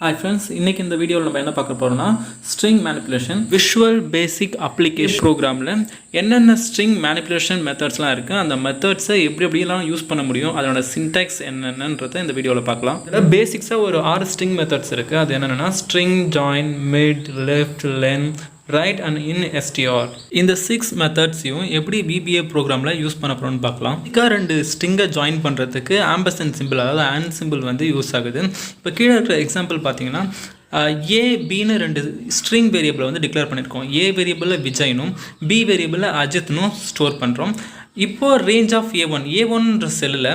Hi friends, இன்னைக்கு இந்த வீடியோவில் நம்ம என்ன பார்க்க போறோம்னா string manipulation Visual Basic application ப்ரோக்ராமில் என்னென்ன ஸ்ட்ரிங் மேனிபுலேஷன் மெத்தட்ஸ்லாம் இருக்குது அந்த மெத்தட்ஸை எப்படிலாம் யூஸ் பண்ண முடியும் அதோட சின்டாக்ஸ் என்னென்னன்றதை இந்த வீடியோவில் பார்க்கலாம். இதில் பேசிக்ஸாக ஒரு 6 ஸ்ட்ரிங் மெத்தட்ஸ் இருக்குது. அது என்னென்னா string, join, mid, left, len, right and Instr. இந்த 6 மெத்தட்ஸையும் எப்படி VBA ப்ரோக்ராமில் யூஸ் பண்ண போகிறோம்னு பார்க்கலாம். இதுக்காக 2 ஸ்ட்ரிங்கை ஜாயின் பண்ணுறதுக்கு ஆம்பர்சன்ட் சிம்பிள், அதாவது ஆண்ட் சிம்பிள் வந்து யூஸ் ஆகுது. இப்போ கீழே இருக்கிற எக்ஸாம்பிள் பார்த்தீங்கன்னா A, Bன்னு 2 ஸ்ட்ரிங் வேரியபிளை வந்து டிக்ளேர் பண்ணியிருக்கோம். A வேரியபிளில் விஜயனும் B வேரியபிளில் அஜித்னும் ஸ்டோர் பண்ணுறோம். இப்போது ரேஞ்ச் ஆஃப் A1ன்ற செல்லில்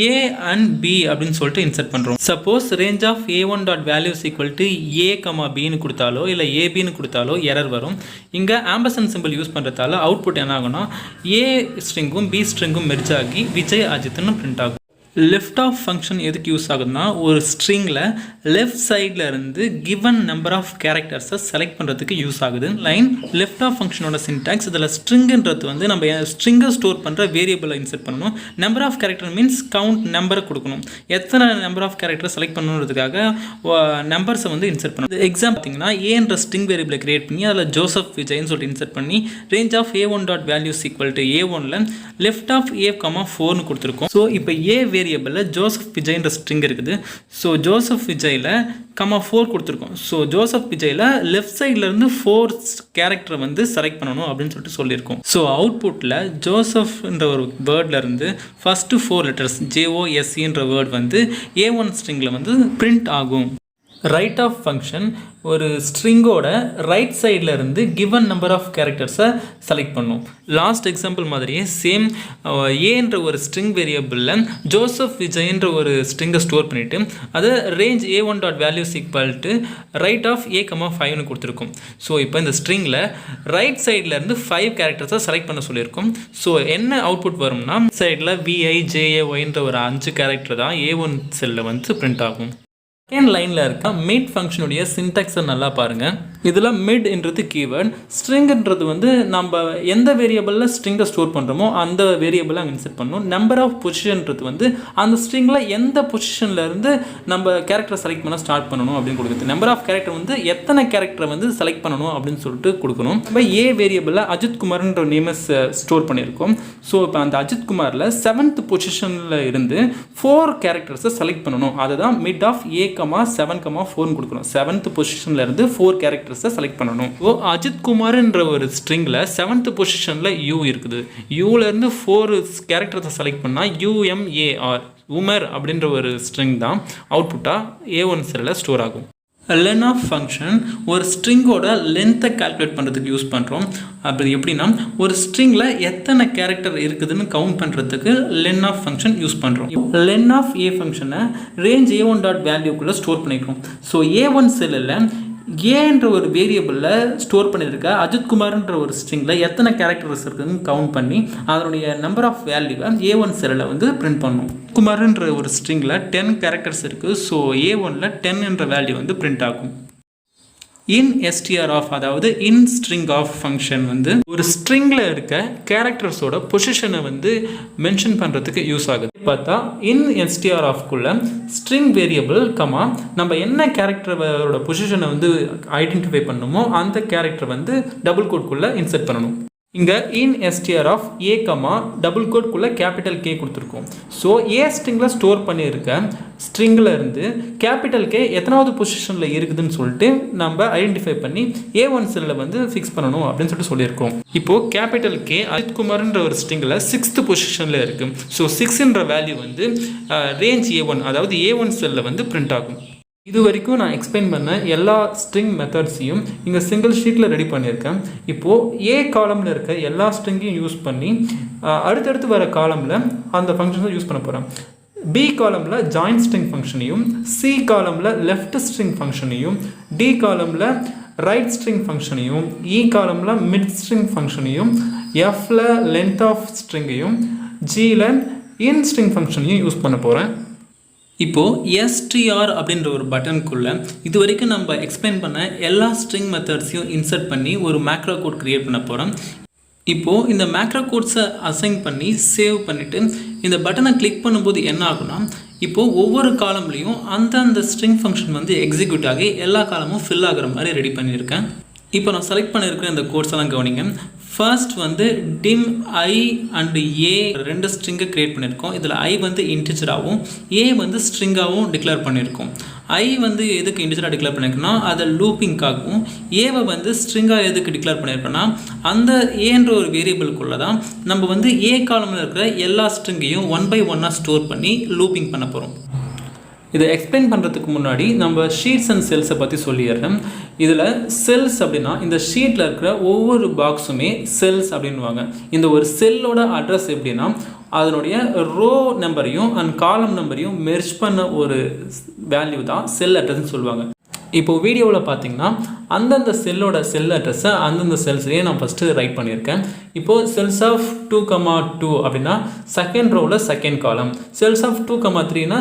A and B அப்படின்னு சொல்லிட்டு இன்சர்ட் பண்ணுறோம். Suppose range of A1 dot values equal to A, Bன்னு கொடுத்தாலோ இல்லை ABன்னு கொடுத்தாலோ எரர் வரும். இங்கே ஆம்பர்சன்ட் சிம்பிள் யூஸ் பண்ணுறதால அவுட்புட் என்ன ஆகும்னா A ஸ்ட்ரிங்கும் B ஸ்ட்ரிங்கும் மெர்ஜ் ஆகி விஜய் அஜித்னு பிரிண்ட் ஆகும். லெஃப்ட் ஆஃப் ஃபங்க்ஷன் எதுக்கு யூஸ் ஆகுதுன்னா ஒரு ஸ்ட்ரிங்கில் லெஃப்ட் சைடில் இருந்து கிவன் நம்பர் ஆஃப் கேரக்டர்ஸை செலக்ட் பண்ணுறதுக்கு யூஸ் ஆகுது. லைன் லெஃப்ட் ஆஃப் ஃபங்க்ஷனோட சின்டாக்ஸ் இதில் ஸ்ட்ரிங்குன்றது வந்து நம்ம ஸ்ட்ரிங்கை ஸ்டோர் பண்ணுற வேரியபிளை இன்சர்ட் பண்ணணும். Number of character means count நம்பரை கொடுக்கணும். எத்தனை நம்பர் ஆஃப் கேரக்டர் செலக்ட் பண்ணணுன்றதுக்காக நம்பர்ஸை வந்து இன்சர்ட் பண்ணணும். எக்ஸாம் பார்த்தீங்கன்னா ஏன்ற ஸ்ட்ரிங் வேரியபிளை கிரியேட் பண்ணி அதில் ஜோசப் விஜய்னு சொல்லிட்டு இன்சர்ட் பண்ணி range of A1 dot values equal to A1ல் லெஃப்ட் ஆஃப் A, 4ன்னு கொடுத்துருக்கோம். ஸோ இப்போ A வேரியபிளில் ஜோசப் விஜய்ன்ற ஸ்ட்ரிங் இருக்குது. ஸோ ஜோசப் விஜயில் 4 கொடுத்துருக்கோம். ஸோ ஜோசப் விஜயில் லெஃப்ட் சைட்லேருந்து 4 கேரக்டரை வந்து செலக்ட் பண்ணணும் அப்படின்னு சொல்லிட்டு சொல்லியிருக்கோம். ஸோ அவுட்புட்டில் ஜோசப்ன்ற ஒரு வேர்ட்லேருந்து ஃபஸ்ட்டு 4 லெட்டர்ஸ் JOSEன்ற வேர்ட் வந்து A1 ஸ்ட்ரிங்கில் வந்து பிரிண்ட் ஆகும். ரைட் ஆஃப் ஃபங்க்ஷன் ஒரு ஸ்ட்ரிங்கோட ரைட் சைடில் இருந்து கிவன் நம்பர் ஆஃப் கேரக்டர்ஸை செலக்ட் பண்ணும். லாஸ்ட் எக்ஸாம்பிள் மாதிரியே சேம் ஏன்ற ஒரு ஸ்ட்ரிங் வேரியபிளில் ஜோசப் விஜய்ன்ற ஒரு ஸ்ட்ரிங்கை ஸ்டோர் பண்ணிவிட்டு அதை range A1 dot values equal to right of A, 5ன்னு கொடுத்துருக்கோம். ஸோ இப்போ இந்த ஸ்ட்ரிங்கில் ரைட் சைடில் இருந்து 5 கேரக்டர்ஸை செலக்ட் பண்ண சொல்லியிருக்கோம். ஸோ என்ன அவுட்புட் வரும்னா சைடில் VIJAYன்ற ஒரு 5 கேரக்டர் தான் A1 செல்லில் வந்து பிரிண்ட் ஆகும். செகண்ட் லைனில் இருக்க மிட் ஃபங்க்ஷனுடைய சின்டாக்ஸை நல்லா பாருங்கள். இதில் மிட்ன்றது கீவேர்ட், ஸ்ட்ரிங்ன்றது வந்து நம்ம எந்த வேரியபிளில் ஸ்ட்ரிங்கை ஸ்டோர் பண்ணுறோமோ அந்த வேரியபிளை அங்கே இன்சர்ட் பண்ணணும். நம்பர் ஆஃப் பொசிஷன்றது வந்து அந்த ஸ்ட்ரிங்கில் எந்த பொசிஷனில் இருந்து நம்ம கேரக்டரை செலக்ட் பண்ண ஸ்டார்ட் பண்ணணும் அப்படின்னு கொடுக்குது. நம்பர் ஆஃப் கேரக்டர் வந்து எத்தனை கேரக்டரை வந்து செலக்ட் பண்ணணும் அப்படின்னு சொல்லிட்டு கொடுக்கணும். நம்ம A வேரியபிளில் அஜித் குமார்ன்ற நேமை ஸ்டோர் பண்ணியிருக்கோம். ஸோ இப்போ அந்த அஜித் குமாரில் 7th பொசிஷனில் இருந்து 4 கேரக்டர்ஸை செலக்ட் பண்ணணும். அதுதான் மிட் ஆஃப் A, 7, 4 கொடுக்கணும். 7th பொசிஷனில் இருந்து 4 கேரக்டர்ஸை செலக்ட் பண்ணணும். ஸோ அஜித் குமார்ன்ற ஒரு ஸ்ட்ரிங்கில் 7th பொசிஷனில் U இருக்குது. யூலேருந்து 4 கேரக்டர்ஸை செலக்ட் பண்ணால் UMAR உமர் அப்படின்ற ஒரு ஸ்ட்ரிங் தான் அவுட்புட்டாக A1 செல்லில் ஸ்டோர் ஆகும். லென் ஆஃப் ஃபங்க்ஷன் ஒரு ஸ்ட்ரிங்கோட லென்த்தை கால்குலேட் பண்ணுறதுக்கு யூஸ் பண்ணுறோம். அப்படி எப்படின்னா ஒரு ஸ்ட்ரிங்கில் எத்தனை கேரக்டர் இருக்குதுன்னு கவுண்ட் பண்ணுறதுக்கு லென் ஆஃப் ஃபங்க்ஷன் யூஸ் பண்ணுறோம். லென் ஆஃப் A ஃபங்க்ஷனை ரேஞ்ச் A1 டாட் வேல்யூக்குள்ளே ஸ்டோர் பண்ணிக்கிறோம். ஸோ A1 செல்லில் ஏன்ற ஒரு வேரியபிளில் ஸ்டோர் பண்ணியிருக்க அஜித் குமார்ன்ற ஒரு ஸ்ட்ரிங்கில் எத்தனை கேரக்டர்ஸ் இருக்குதுன்னு கவுண்ட் பண்ணி அதனுடைய நம்பர் ஆஃப் வேல்யூவை A1 செல்லில் வந்து பிரிண்ட் பண்ணணும். குமார்ன்ற ஒரு ஸ்ட்ரிங்கில் 10 கேரக்டர்ஸ் இருக்குது. ஸோ A1ல் 10 என்ற வேல்யூ வந்து பிரிண்ட் ஆகும். Instr ஆஃப், அதாவது இன் ஸ்ட்ரிங் ஆஃப் ஃபங்க்ஷன் வந்து ஒரு ஸ்ட்ரிங்கில் இருக்க கேரக்டர்ஸோட பொசிஷனை வந்து மென்ஷன் பண்ணுறதுக்கு யூஸ் ஆகுது. பார்த்தா Instr ஆஃப்குள்ள ஸ்ட்ரிங் வேரியபிள் நம்ம என்ன கேரக்டரோட பொசிஷனை வந்து ஐடென்டிஃபை பண்ணணுமோ அந்த கேரக்டர் வந்து டபுள் கோட்குள்ளே இன்சர்ட் பண்ணணும். இங்கே Instr ஆஃப் A, டபுள் கோட்குள்ளே கேபிட்டல் K கொடுத்துருக்கோம். ஸோ A ஸ்ட்ரிங்கில் ஸ்டோர் பண்ணியிருக்க ஸ்ட்ரிங்கில் இருந்து கேபிட்டல் K எத்தனாவது பொசிஷனில் இருக்குதுன்னு சொல்லிட்டு நம்ம ஐடென்டிஃபை பண்ணி A1 செல்லில் வந்து ஃபிக்ஸ் பண்ணணும் அப்படின்னு சொல்லிட்டு சொல்லியிருக்கோம். இப்போது கேபிட்டல் K அஜித் குமார்ன்ற ஒரு ஸ்ட்ரிங்கில் 6th பொசிஷனில் இருக்குது. ஸோ 6ன்ற வேல்யூ வந்து ரேஞ்ச் A1, அதாவது A1 செல்லில் வந்து பிரிண்ட் ஆகும். இது வரைக்கும் நான் எக்ஸ்பிளைன் பண்ண எல்லா ஸ்ட்ரிங் மெத்தட்ஸையும் இங்கே சிங்கிள் ஷீட்டில் ரெடி பண்ணியிருக்கேன். இப்போது A காலமில் இருக்க எல்லா ஸ்ட்ரிங்கையும் யூஸ் பண்ணி அடுத்தடுத்து வர காலமில் அந்த ஃபங்க்ஷன்ஸை யூஸ் பண்ண போகிறேன். B காலமில் ஜாயின் ஸ்ட்ரிங் ஃபங்க்ஷனையும், C காலமில் லெஃப்ட் ஸ்ட்ரிங் ஃபங்க்ஷனையும், D காலமில் ரைட் ஸ்ட்ரிங் ஃபங்க்ஷனையும், E காலமில் மிட் ஸ்ட்ரிங் ஃபங்க்ஷனையும், Fல லென்த் ஆஃப் ஸ்ட்ரிங்கையும், Gல இன் ஸ்ட்ரிங் ஃபங்க்ஷனையும் யூஸ் பண்ண போகிறேன். இப்போது STR அப்படின்ற ஒரு பட்டனுக்குள்ளே இது வரைக்கும் நம்ம எக்ஸ்பிளைன் பண்ண எல்லா ஸ்ட்ரிங் மெத்தட்ஸையும் இன்சர்ட் பண்ணி ஒரு மேக்ரோ கோட் க்ரியேட் பண்ண போகிறோம். இப்போது இந்த மேக்ரோ கோட்ஸை அசைன் பண்ணி சேவ் பண்ணிவிட்டு இந்த பட்டனை கிளிக் பண்ணும்போது என்ன ஆகும்னா இப்போது ஒவ்வொரு காலம்லேயும் அந்த ஸ்ட்ரிங் ஃபங்க்ஷன் வந்து எக்ஸிக்யூட் ஆகி எல்லா காலமும் ஃபில் ஆகிற மாதிரி ரெடி பண்ணியிருக்கேன். இப்போ நான் செலக்ட் பண்ணியிருக்கிற இந்த கோர்ஸ் எல்லாம் கவனிங்க. ஃபர்ஸ்ட் வந்து dim I and a ரெண்டு ஸ்ட்ரிங்கை க்ரியேட் பண்ணியிருக்கோம். இதில் I வந்து இன்டிஜராகவும் a வந்து ஸ்ட்ரிங்காகவும் டிக்ளேர் பண்ணியிருக்கோம். I வந்து எதுக்கு இன்டிஜராக டிக்ளேர் பண்ணியிருக்கோன்னா அதை லூப்பிங்காகவும், ஏவை வந்து ஸ்ட்ரிங்காக எதுக்கு டிக்ளேர் பண்ணியிருக்கோன்னா அந்த ஏன்ற ஒரு வேரியபிளுக்குள்ளே தான் நம்ம வந்து ஏ காலமில் இருக்கிற எல்லா ஸ்ட்ரிங்கையும் 1 by 1 ஸ்டோர் பண்ணி லூப்பிங் பண்ண போகிறோம். இதை எக்ஸ்பிளைன் பண்ணுறதுக்கு முன்னாடி நம்ம ஷீட்ஸ் அண்ட் செல்ஸை பற்றி சொல்லிடுறேன். இதில் செல்ஸ் அப்படின்னா இந்த ஷீட்டில் இருக்கிற ஒவ்வொரு பாக்ஸுமே செல்ஸ் அப்படின்வாங்க. இந்த ஒரு செல்லோட அட்ரஸ் எப்படின்னா அதனுடைய ரோ நம்பரையும் அண்ட் காலம் நம்பரையும் மெர்ஜ் பண்ண ஒரு வேல்யூ தான் செல் அட்ரஸ்ன்னு சொல்லுவாங்க. இப்போது வீடியோவில் பார்த்தீங்கன்னா அந்தந்த செல்லோட செல் அட்ரஸை அந்தந்த செல்ஸ்லேயே நான் ஃபஸ்ட்டு ரைட் பண்ணியிருக்கேன். இப்போது செல்ஸ் ஆஃப் 2,2 அப்படின்னா செகண்ட் ரோவில் செகண்ட் காலம், செல்ஸ் ஆஃப் 2,3னா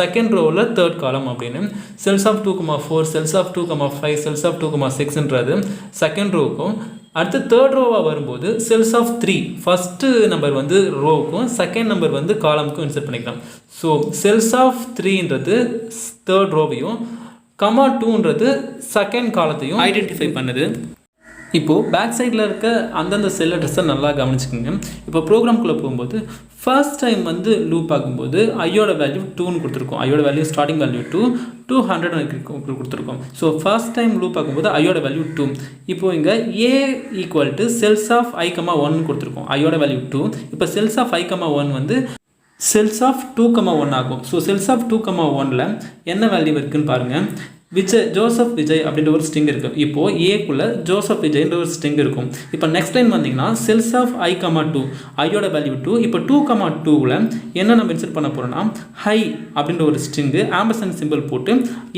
செகண்ட் ரோவில் தேர்ட் காலம் அப்படின்னு, cells of 2,4, cells of 2,5, cells of 2,6ன்றது செகண்ட் ரோவுக்கும், அடுத்து தேர்ட் ரோவாக வரும்போது செல்ஸ் ஆஃப் 3 ஃபஸ்ட்டு நம்பர் வந்து ரோவுக்கும் செகண்ட் நம்பர் வந்து காலமுக்கும் இன்சர்ட் பண்ணிக்கலாம். ஸோ செல்ஸ் ஆஃப் 3ன்றது தேர்ட் ரோவையும், கமா 2ன்றது செகண்ட் காலத்தையும் ஐடென்டிஃபை பண்ணுது. இப்போது பேக் சைடில் இருக்க அந்தந்த செல் அட்ரஸை நல்லா கவனிச்சுக்கோங்க. இப்போ ப்ரோக்ராம்குள்ளே போகும்போது ஃபர்ஸ்ட் டைம் வந்து லூப் ஆகும்போது ஐயோட வேல்யூ 2ன்னு கொடுத்துருக்கோம். ஐயோட வேல்யூ ஸ்டார்டிங் வேல்யூ 200 கொடுத்துருக்கோம். ஸோ ஃபர்ஸ்ட் டைம் லூப் ஆகும்போது ஐயோட வேல்யூ 2. இப்போது இங்கே A equal to cells of I,1 கொடுத்துருக்கோம். ஐயோட வேல்யூ 2. இப்போ செல்ஸ் ஆஃப் I,1 வந்து செல்ஸ் ஆஃப் 2,1 ஆகும். ஸோ செல்ஸ் ஆஃப் 2,1ல் என்ன வேல்யூ இருக்குதுன்னு பாருங்கள். ஜோசப் விஜய் அப்படின்ற ஒரு ஸ்ட்ரிங் இருக்குது. இப்போது ஏக்குள்ளே ஜோசப் விஜய்ன்ற ஒரு ஸ்ட்ரிங் இருக்கும். இப்போ நெக்ஸ்ட் லைன் வந்தீங்கன்னா செல்ஸ் ஆஃப் I,2 ஐயோட வேல்யூ 2. இப்போ 2,2ல் என்ன நம்ம இன்சர்ட் பண்ண போகிறோம்னா ஹை அப்படின்ற ஒரு ஸ்ட்ரிங்கு ஆம்பர்சன்ட் சிம்பிள் போட்டு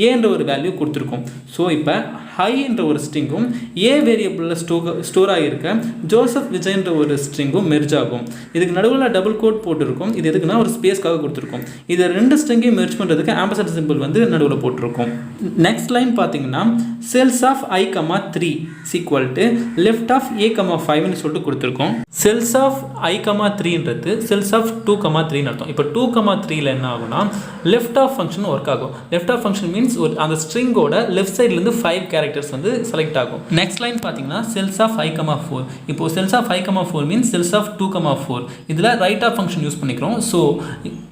ஏன்ற ஒரு வேல்யூ கொடுத்துருக்கோம். ஸோ இப்போ ஹை என்ற ஒரு ஸ்ட்ரிங்கும் ஏ வேரியபிளில் ஸ்டோர் ஆகியிருக்க ஜோசப் விஜய்ன்ற ஒரு ஸ்ட்ரிங்கும் மெர்ஜ் ஆகும். இதுக்கு நடுவில் டபுள் கோட் போட்டிருக்கும். இது எதுக்குன்னா ஒரு ஸ்பேஸ்க்காக கொடுத்துருக்கோம். இது ரெண்டு ஸ்ட்ரிங்கையும் மெர்ஜ் பண்ணுறதுக்கு ஆம்பர்சன்ட் சிம்பிள் வந்து நடுவில் போட்டிருக்கும். நெக்ஸ்ட் லைன் பார்த்தீங்கன்னா cells of I,3 equal to left of A,5ன்னு சொல்லிட்டு கொடுத்துருக்கோம். செல்ஸ் ஆஃப் I,3ன்றது செல்ஸ் ஆஃப் 2,3ன்னு அர்த்தம். இப்போ 2,3ல் என்ன ஆகும்னா லெஃப்ட் ஆஃப் ஃபங்க்ஷன் ஒர்க் ஆகும். லெஃப்ட் ஆஃப் ஃபங்க்ஷன் மீன்ஸ் ஒரு அந்த ஸ்ட்ரிங்கோட லெஃப்ட் சைட்லேருந்து 5 கேரக்டர்ஸ் வந்து செலக்ட் ஆகும். நெக்ஸ்ட் லைன் பார்த்தீங்கன்னா செல்ஸ் ஆஃப் I,4. இப்போ cells of I,4 means cells of 2,4. இதில் ரைட் ஆஃப் ஃபங்க்ஷன் யூஸ் பண்ணிக்கிறோம். ஸோ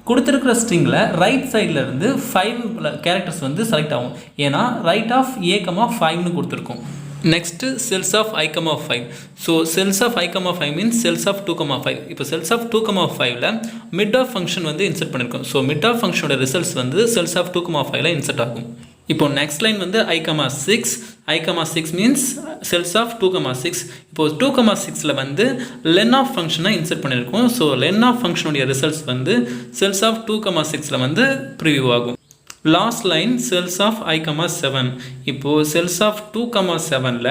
கொடுத்துருக்கிற ஸ்ட்ரிங்கில் ரைட் சைடில் இருந்து 5 கேரக்டர்ஸ் வந்து செலக்ட் ஆகும். ஏன்னா ரைட் ஆஃப் A,5ன்னு கொடுத்துருக்கோம். Next cells of I,5. So cells of I,5 means cells of 2,5. இப்போ செல்ஸ் ஆஃப் 2,5ல் மிட் ஆஃப் ஃபங்க்ஷன் வந்து இன்சர்ட் பண்ணியிருக்கோம். ஸோ மிட் ஆஃப் ஃபங்க்ஷனோட ரிசல்ட்ஸ் வந்து செல்ஸ் ஆஃப் 2,5ல் இன்சர்ட் ஆகும். இப்போ நெக்ஸ்ட் லைன் வந்து I,6. I,6 means cells of 2,6. இப்போ 2,6ல் வந்து லென் ஆஃப் ஃபங்க்ஷனை இன்சர்ட் பண்ணியிருக்கோம். ஸோ லென் ஆஃப் ஃபங்க்ஷனுடைய ரிசல்ட்ஸ் வந்து செல்ஸ் ஆஃப் 2,6ல் வந்து ப்ரிவியூ ஆகும். Last line cells of I,7. இப்போது செல்ஸ் ஆஃப் 2,7ல்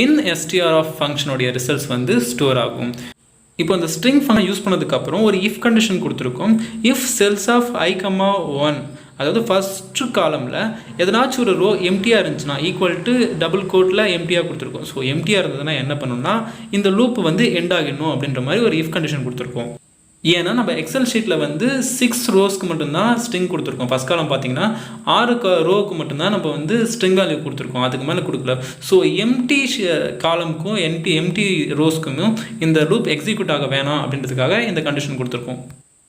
Instr ஆஃப் ஃபங்க்ஷனுடைய ரிசல்ட்ஸ் வந்து ஸ்டோர் ஆகும். இப்போ இந்த ஸ்ட்ரிங் ஃபங்க்ஷன் யூஸ் பண்ணதுக்கப்புறம் ஒரு இஃப் கண்டிஷன் கொடுத்துருக்கோம். இஃப் செல்ஸ் ஆஃப் I,1 அதாவது ஃபஸ்ட்டு காலமில் எதனாச்சும் ஒரு ரோ எம்டியாக இருந்துச்சுன்னா ஈக்குவல் டு டபுள் கோட்டில் எம்டியாக கொடுத்துருக்கோம். ஸோ எம்டியாக இருந்ததுன்னா என்ன பண்ணணும்னா இந்த லூப் வந்து எண்ட் ஆகிடணும் அப்படின்ற மாதிரி ஒரு இஃப் கண்டிஷன் கொடுத்துருக்கோம். ஏன்னா நம்ம எக்ஸல் ஷீட்டில் வந்து 6 ரோஸ்க்கு மட்டும்தான் ஸ்ட்ரிங் கொடுத்துருக்கோம். ஃபஸ்ட் காலம் பார்த்தீங்கன்னா 6 ரோவுக்கு மட்டும்தான் நம்ம வந்து ஸ்ட்ரிங் வேல்யூ கொடுத்துருக்கோம். அதுக்கு மேலே கொடுக்கல. ஸோ எம்டி காலமுக்கும் எம்டி ரோஸ்க்குமே இந்த லூப் எக்ஸிக்யூட் ஆக வேணாம் அப்படின்றதுக்காக இந்த கண்டிஷன் கொடுத்துருக்கோம்.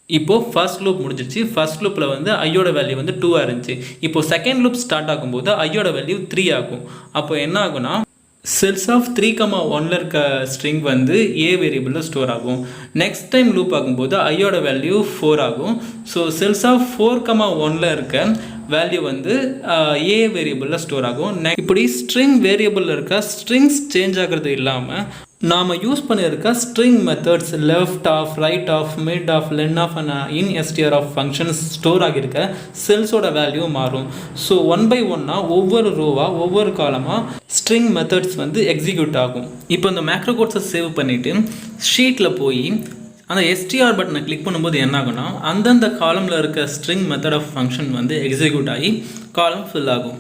இப்போது ஃபர்ஸ்ட் லூப் முடிஞ்சிச்சு. ஃபர்ஸ்ட் லூப்பில் வந்து ஐயோட வேல்யூ வந்து 2 இருந்துச்சு. இப்போது செகண்ட் லூப் ஸ்டார்ட் ஆகும்போது ஐயோட வேல்யூ 3 ஆகும். அப்போ என்ன ஆகும்னா செல்ஸ் ஆஃப் 3,1ல் இருக்க ஸ்ட்ரிங் வந்து ஏ வேரியபிளில் ஸ்டோர் ஆகும். நெக்ஸ்ட் டைம் லூப் ஆகும்போது ஐயோட வேல்யூ 4 ஆகும். ஸோ செல்ஸ் ஆஃப் 4,1ல் இருக்க வேல்யூ வந்து ஏ வேரியபிளில் ஸ்டோர் ஆகும். இப்படி ஸ்ட்ரிங் வேரியபிளில் இருக்க ஸ்ட்ரிங்ஸ் சேஞ்ச் ஆகிறது இல்லாமல் நாம் யூஸ் பண்ணியிருக்க string methods left of, right of, mid of, len of and Instr of functions store ஆகியிருக்க செல்ஸோட வேல்யூ மாறும். ஸோ 1 by 1 ஒவ்வொரு ரோவாக ஒவ்வொரு காலமாக ஸ்ட்ரிங் மெத்தட்ஸ் வந்து எக்ஸிக்யூட் ஆகும். இப்போ இந்த மேக்ரோ கோட்ஸை சேவ் பண்ணிவிட்டு ஷீட்டில் போய் அந்த STR பட்டனை கிளிக் பண்ணும்போது என்ன ஆகும்னா அந்தந்த காலமில் இருக்க ஸ்ட்ரிங் மெத்தட் ஆஃப் ஃபங்க்ஷன் வந்து எக்ஸிக்யூட் ஆகி காலம் ஃபில் ஆகும்.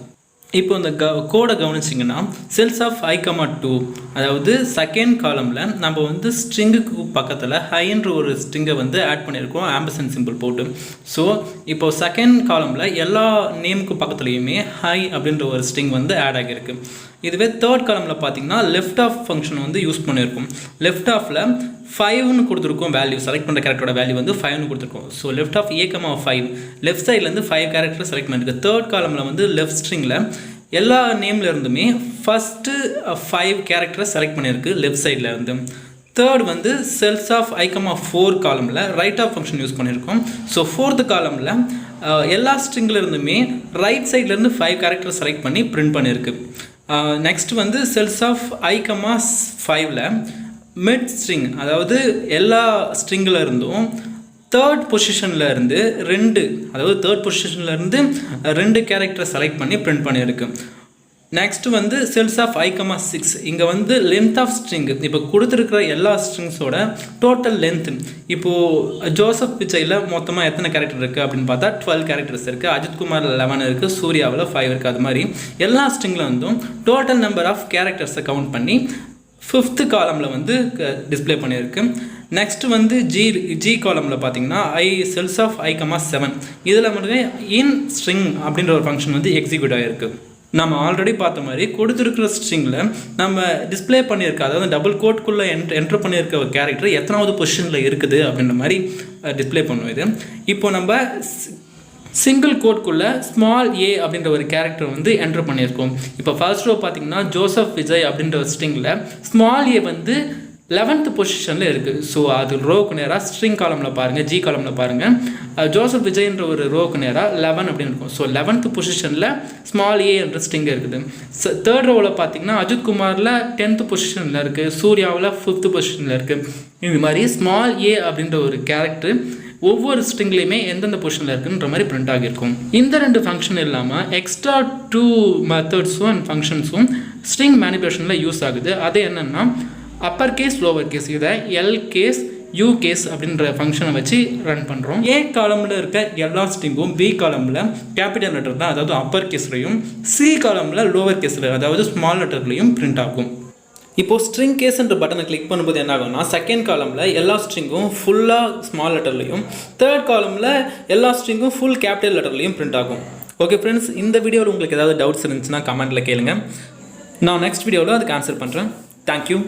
இப்போ இந்த கோடை கவனிச்சிங்கன்னா செல்ஸ் ஆஃப் I, 2 அதாவது செகண்ட் காலமில் நம்ம வந்து ஸ்ட்ரிங்குக்கு பக்கத்தில் ஹைன்ற ஒரு ஸ்ட்ரிங்கை வந்து ஆட் பண்ணியிருக்கோம் ஆம்பர்சன்ட் சிம்பிள் போட்டு. ஸோ இப்போ செகண்ட் காலமில் எல்லா நேமுக்கு பக்கத்துலேயுமே ஹை அப்படின்ற ஒரு ஸ்ட்ரிங் வந்து ஆட் ஆகியிருக்கு. இதுவே தேர்ட் காலமில் பார்த்தீங்கன்னா லெஃப்ட் ஆஃப் ஃபங்க்ஷன் வந்து யூஸ் பண்ணியிருக்கோம். லெஃப்ட் ஆஃபில் 5ன்னு கொடுத்துருக்கோம் வேல்யூ, செலக்ட் பண்ணுற கேரக்டரோட வேல்யூ வந்து 5ன்னு கொடுத்துருக்கோம். So left of A, 5 left சைட்லேருந்து 5 கேரக்டர் செலக்ட் பண்ணியிருக்கு. தேர்ட் காலமில் வந்து லெஃப்ட் ஸ்ட்ரிங்கில் எல்லா நேமில் இருந்துமே ஃபஸ்ட்டு 5 கேரக்டரை செலக்ட் பண்ணியிருக்கு லெஃப்ட் சைடில் இருந்து. தேர்ட் வந்து செல்ஸ் ஆஃப் I, 4 காலமில் ரைட் ஆஃப் ஃபங்க்ஷன் யூஸ் பண்ணியிருக்கோம். ஸோ ஃபோர்த்து காலமில் எல்லா ஸ்ட்ரிங்கில் இருந்துமே ரைட் சைட்லேருந்து 5 கேரக்டர் செலக்ட் பண்ணி பிரிண்ட் பண்ணியிருக்கு. நெக்ஸ்ட் வந்து செல்ஸ் ஆஃப் I, 5ல் மிட் ஸ்ட்ரிங் அதாவது எல்லா ஸ்ட்ரிங்கில் இருந்தும் தேர்ட் பொசிஷனில் இருந்து தேர்ட் பொசிஷனில் இருந்து 2 கேரக்டரை செலக்ட் பண்ணி பிரிண்ட் பண்ணியிருக்கு. நெக்ஸ்ட் வந்து செல்ஸ் ஆஃப் I, 6 இங்கே வந்து லென்த் ஆஃப் ஸ்ட்ரிங் இப்போ கொடுத்துருக்கிற எல்லா ஸ்ட்ரிங்ஸோட டோட்டல் லென்த். இப்போது ஜோசப் விஜயில் மொத்தமாக எத்தனை கேரக்டர் இருக்குது அப்படின்னு பார்த்தா 12 கேரக்டர்ஸ் இருக்குது. அஜித்குமார் 11 இருக்குது, சூர்யாவில் 5 இருக்குது. அது மாதிரி எல்லா ஸ்ட்ரிங்கில் வந்தும் டோட்டல் நம்பர் ஆஃப் கேரக்டர்ஸை கவுண்ட் பண்ணி 5th காலமில் வந்து டிஸ்பிளே பண்ணியிருக்கு. நெக்ஸ்ட் வந்து ஜி காலமில் பார்த்தீங்கன்னா செல்ஸ் ஆஃப் I, 7 இதில் மட்டுமே இன் ஸ்ட்ரிங் அப்படின்ற ஒரு ஃபங்க்ஷன் வந்து எக்ஸிக்யூட் ஆகிருக்கு. நம்ம ஆல்ரெடி பார்த்த மாதிரி கொடுத்துருக்கிற ஸ்ட்ரிங்கில் நம்ம டிஸ்பிளே பண்ணியிருக்க அதாவது டபுள் கோட்குள்ளே என்ட்ரு பண்ணியிருக்க ஒரு கேரக்டர் எத்தனாவது பொசிஷனில் இருக்குது அப்படின்ற மாதிரி டிஸ்பிளே பண்ணுவோம். இது இப்போ நம்ம சிங்கிள் கோட்குள்ளே ஸ்மால் a அப்படின்ற ஒரு கேரக்டர் வந்து என்ட்ரு பண்ணியிருக்கோம். இப்போ ஃபர்ஸ்ட் ரோ பார்த்தீங்கன்னா ஜோசப் விஜய் அப்படின்ற ஒரு ஸ்ட்ரிங்கில் ஸ்மால் a வந்து 11th பொசிஷனில் இருக்குது. ஸோ அது ரோக்கு நேராக ஸ்ட்ரிங் காலமில் பாருங்கள், ஜி காலமில் பாருங்கள், ஜோசப் விஜய்ன்ற ஒரு ரோக்கு நேராக 11 அப்படின்னு இருக்கும். ஸோ 11th பொசிஷனில் ஸ்மால் a என்ற ஸ்ட்ரிங் இருக்குது. தேர்ட் ரோவில் பார்த்தீங்கன்னா அஜித்குமாரில் 10th பொசிஷனில் இருக்குது, சூர்யாவில் 5th பொசிஷனில் இருக்குது. இது மாதிரி ஸ்மால் a அப்படின்ற ஒரு கேரக்டர் ஒவ்வொரு ஸ்ட்ரிங்லேயுமே எந்தெந்த பொசிஷனில் இருக்குன்ற மாதிரி பிரிண்ட் ஆகியிருக்கும். இந்த 2 ஃபங்க்ஷன் இல்லாமல் எக்ஸ்ட்ரா 2 மெத்தட்ஸும் அண்ட் ஃபங்க்ஷன்ஸும் ஸ்ட்ரிங் மேனிபுலேஷனில் யூஸ் ஆகுது. அது என்னென்னா அப்பர் கேஸ் லோவர் கேஸ், இதை எல் கேஸ் யூ கேஸ் அப்படின்ற ஃபங்க்ஷனை வச்சு ரன் பண்ணுறோம். ஏ காலமில் இருக்க எல்லா ஸ்ட்ரிங்கும் பி காலமில் கேபிட்டல் லெட்டர் தான் அதாவது அப்பர் கேஸ்லையும், சி காலமில் லோவர் கேஸில் அதாவது ஸ்மால் லெட்டர்லையும் பிரிண்ட் ஆகும். இப்போது ஸ்ட்ரிங் கேஸ்ன்ற பட்டனை கிளிக் பண்ணும்போது என்ன ஆகும்னா செகண்ட் காலமில் எல்லா ஸ்ட்ரிங்கும் ஃபுல்லாக ஸ்மால் லெட்டர்லையும், தேர்ட் காலமில் எல்லா ஸ்ட்ரிங்கும் ஃபுல் கேபிட்டல் லெட்டர்லையும் பிரிண்ட் ஆகும். ஓகே ஃப்ரெண்ட்ஸ், இந்த வீடியோவில் உங்களுக்கு ஏதாவது டவுட்ஸ் இருந்துச்சுன்னா கமெண்ட்டில் கேளுங்க. நான் நெக்ஸ்ட் வீடியோவில் அதுக்கு ஆன்சர் பண்ணுறேன். தேங்க்யூ.